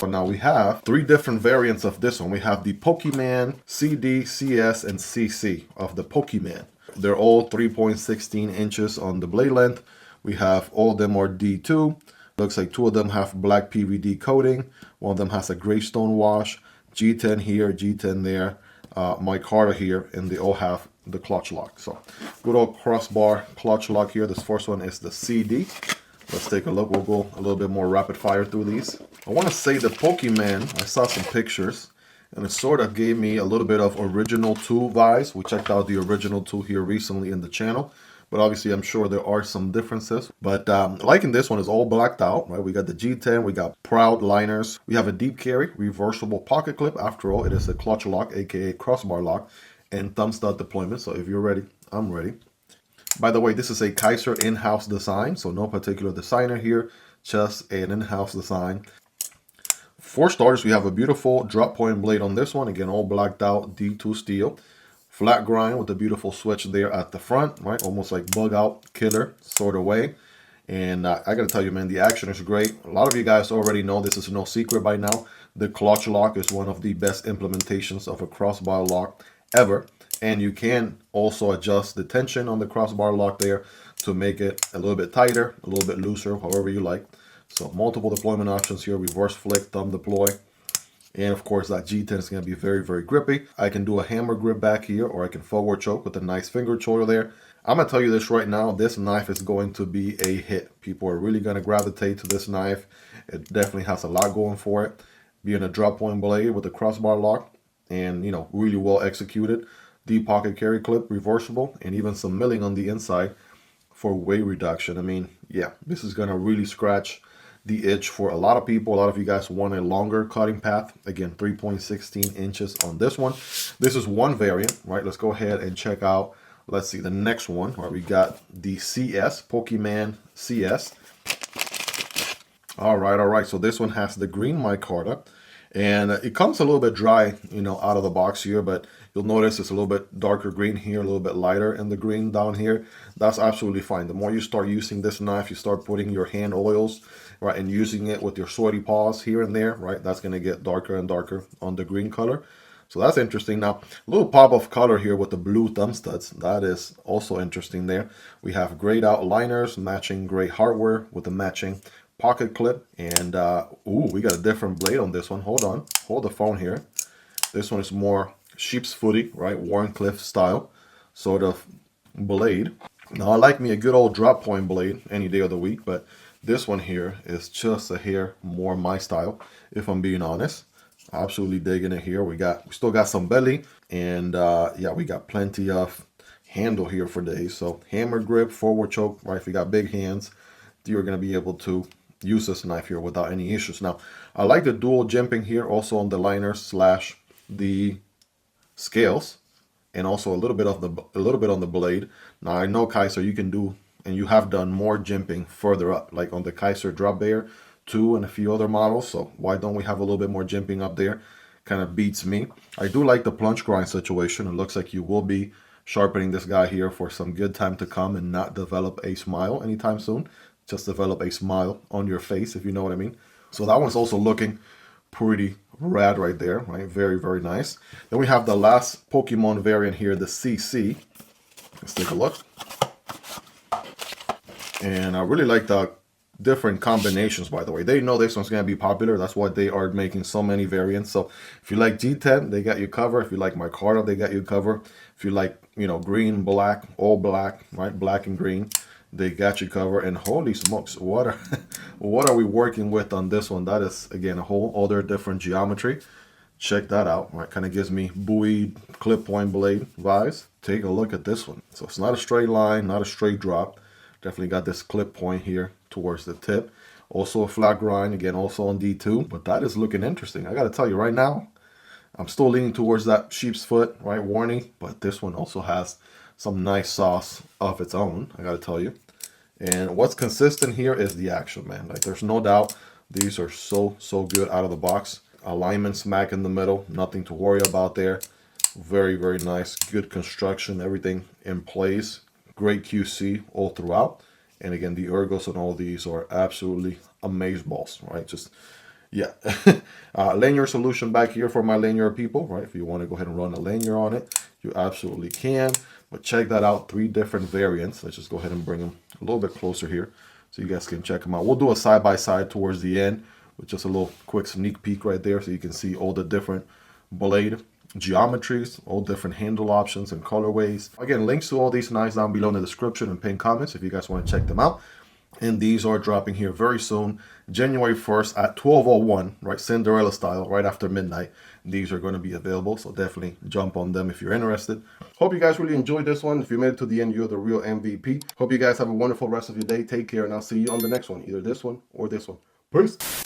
Now we have 3 different variants of this one. We have the Pokiman CD, CS, and CC of the Pokiman. They're all 3.16 inches on the blade length. We have all of them are D2. Looks like 2 of them have black PVD coating. 1 of them has a gray stone wash. G10 here, G10 there, micarta here, and they all have the clutch lock. So good old crossbar clutch lock here. This first one is the CD. Let's take a look. We'll go a little bit more rapid fire through these. I want to say the Pokiman, I saw some pictures, and it sort of gave me a little bit of original 2 vibes. We checked out the original 2 here recently in the channel, but obviously I'm sure there are some differences. But liking this one is all blacked out, right? We got the G10, we got proud liners. We have a deep carry, reversible pocket clip. After all, it is a clutch lock, aka crossbar lock, and thumb stud deployment. So if you're ready, I'm ready. By the way, this is a Kizer in-house design, so no particular designer here, just an in-house design. For starters, we have a beautiful drop point blade on this one. Again, all blacked out D2 steel. Flat grind with a beautiful switch there at the front, right? Almost like bug out killer sort of way. And I gotta tell you, man, the action is great. A lot of you guys already know, this is no secret by now, the clutch lock is one of the best implementations of a crossbar lock ever. And you can also adjust the tension on the crossbar lock there to make it a little bit tighter, a little bit looser, however you like. So multiple deployment options here, reverse flick, thumb deploy. And of course that G10 is going to be very, very grippy. I can do a hammer grip back here, or I can forward choke with a nice finger choil there. I'm going to tell you this right now, this knife is going to be a hit. People are really going to gravitate to this knife. It definitely has a lot going for it. Being a drop point blade with a crossbar lock and, you know, really well executed. Deep pocket carry clip, reversible, and even some milling on the inside for weight reduction. I mean, yeah, this is going to really scratch the itch for a lot of people. A lot of you guys want a longer cutting path. Again, 3.16 inches on this one. This is one variant, right? Let's go ahead and check out, let's see, the next one, where we got the CS, Pokiman CS. All right. So this one has the green micarta. And it comes a little bit dry, you know, out of the box here, but you'll notice it's a little bit darker green here, a little bit lighter in the green down here. That's absolutely fine. The more you start using this knife, you start putting your hand oils, right, and using it with your sweaty paws here and there, right, that's going to get darker and darker on the green color. So that's interesting. Now, a little pop of color here with the blue thumb studs. That is also interesting there. We have grayed out liners, matching gray hardware with the matching pocket clip, and ooh, we got a different blade on this one. Hold on, hold the phone here. This one is more sheep's footy, right, Warncliffe style sort of blade. Now I like me a good old drop point blade any day of the week, but this one here is just a hair more my style, if I'm being honest. Absolutely digging it here. We still got some belly, and yeah, we got plenty of handle here for days. So hammer grip, forward choke, right? If you got big hands, you're going to be able to use this knife here without any issues. Now, I like the dual jimping here, also on the liner slash the scales, and also a little bit on the blade. Now, I know Kizer, you can do, and you have done more jimping further up, like on the Kizer Drop Bear 2 and a few other models. So why don't we have a little bit more jimping up there? Kind of beats me. I do like the plunge grind situation. It looks like you will be sharpening this guy here for some good time to come and not develop a smile anytime soon. Just develop a smile on your face, if you know what I mean. So that one's also looking pretty rad right there, right? Very, very nice. Then we have the last Pokemon variant here, the CC. Let's take a look. And I really like the different combinations, by the way. They know this one's going to be popular. That's why they are making so many variants. So if you like G10, they got you covered. If you like micarta, they got you covered. If you like, you know, green, black, all black, right? Black and green, they got you covered. And holy smokes, what are we working with on this one? That is, again, a whole other different geometry. Check that out, right? Kind of gives me buoy clip point blade vibes. Take a look at this one. So it's not a straight line, not a straight drop. Definitely got this clip point here towards the tip. Also a flat grind, again, also on D2. But that is looking interesting. I got to tell you right now, I'm still leaning towards that sheep's foot, right, Warney. But this one also has some nice sauce of its own, I got to tell you. And what's consistent here is the action, man. Like, there's no doubt these are so good out of the box. Alignment smack in the middle, nothing to worry about there. Very, very nice, good construction, everything in place. Great QC all throughout. And again, the ergos on all these are absolutely amazeballs, right? Just, Yeah. Lanyard solution back here for my lanyard people, right? If you want to go ahead and run a lanyard on it, you absolutely can. But check that out, 3 different variants. Let's just go ahead and bring them a little bit closer here so you guys can check them out. We'll do a side-by-side towards the end with just a little quick sneak peek right there so you can see all the different blade geometries, all different handle options and colorways. Again, links to all these knives down below in the description and pinned comments if you guys want to check them out. And these are dropping here very soon, January 1st at 12:01, right, Cinderella style, right after midnight. These are going to be available, so definitely jump on them if you're interested. Hope you guys really enjoyed this one. If you made it to the end, you're the real MVP. Hope you guys have a wonderful rest of your day. Take care, and I'll see you on the next one, either this one or this one. Peace.